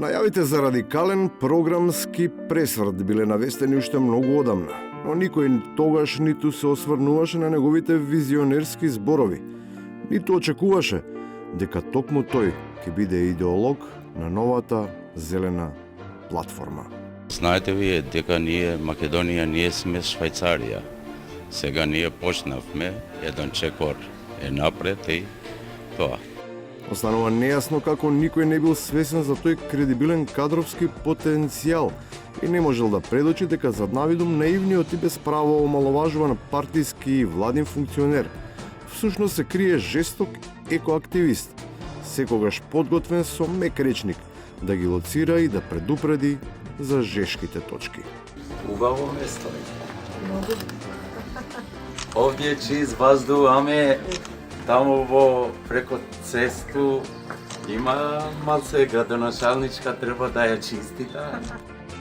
Најавите за радикален програмски пресврт биле навестени уште многу одамна, но никој тогаш ниту се осврнуваше на неговите визионерски зборови, ниту очекуваше дека токму тој ќе биде идеолог на новата зелена платформа. Знаете вие дека ние, Македонија, ние сме Швајцарија. Сега ние почнавме, еден чекор е напред и тоа. Останува нејасно како никој не бил свесен за тој кредибилен кадровски потенцијал и не можел да предочи дека зад навидум наивниот и без право омаловажуван партиски и владин функционер всушност се крие жесток екоактивист, секогаш подготвен со мек речник да ги лоцира и да предупреди за жешките точки. Убаво место е. Овдje чист ваздух, аме таму во преко цесту има малце градоначалничка, треба да ја чисти таа.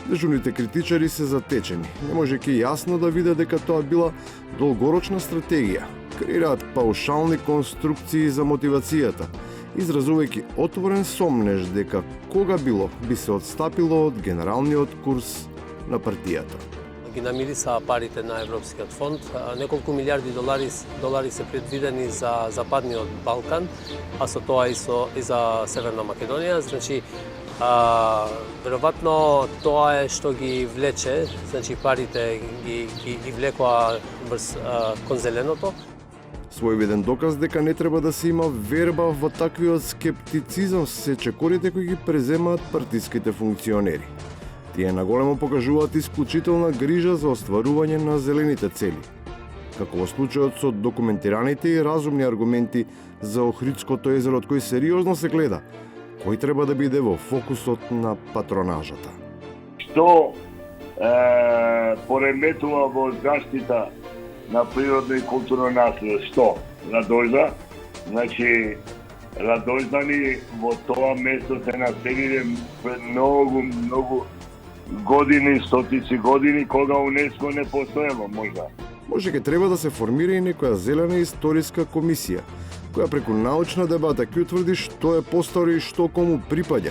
Дежурните критичари се затечени, не можејќи јасно да виде дека тоа била долгорочна стратегија. Креираат паушални конструкции за мотивацијата, изразувајќи отворен сомнеж дека кога било би се одстапило од генералниот курс на партијата. Ги намириса парите на Европскиот фонд. Неколку милиарди долари се предвидени за Западниот Балкан, а со тоа и за Северна Македонија. Значи, веројатно тоа е што ги влече, значи парите ги влекоа кон зеленото. Своевиден доказ дека не треба да се има верба во таквиот скептицизам се чекорите кои ги преземаат партиските функционери. Тие наголемо покажуваат исклучителна грижа за остварување на зелените цели. Како во случајот со документираните и разумни аргументи за Охридското езеро, од кој сериозно се гледа кој треба да биде во фокусот на патронажата. Што пореметува во заштита на природно и културно наследство? Што? Радожда? Значи, радождани во тоа место се населиле пред многу години, стотици години, кога УНЕСКО не постоело можда. Може ќе треба да се формира и некоја зелена историска комисија, која преку научна дебата ќе утврди што е постаро и што кому припаѓа.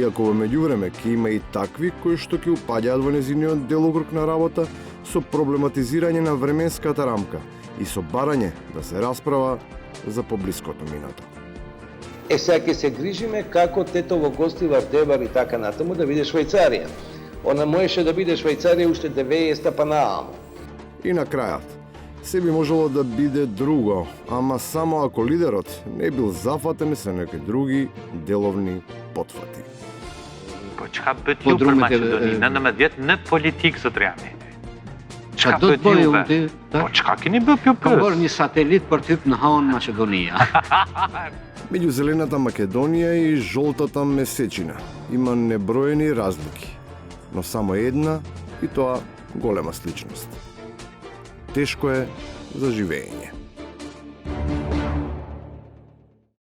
Иако во меѓувреме ќе има и такви кои што ќе упаѓаат во незиниот делокруг на работа со проблематизирање на временската рамка и со барање да се расправа за поблиското минато. Сега ќе се грижиме како Тетово гостила в Девар и така натаму да биде Швајцарија. Она можеше да биде Швајцарија уште 90 па нааму. И на крајот, се би можело да биде друго, ама само ако лидерот не бил зафатен со некои други деловни потфати. Çka bëhet ju për Maqedoninë? 19 në politikë sot reami. Çka do të bëjë unë? Po çka keni bë ju Kam bërë një satelit për të hyrë në haun Maqedonia. Меѓу зелената Македонија и жолтата месечина има неброени разлики, но само една и тоа голема сличност. Тешко е за живење.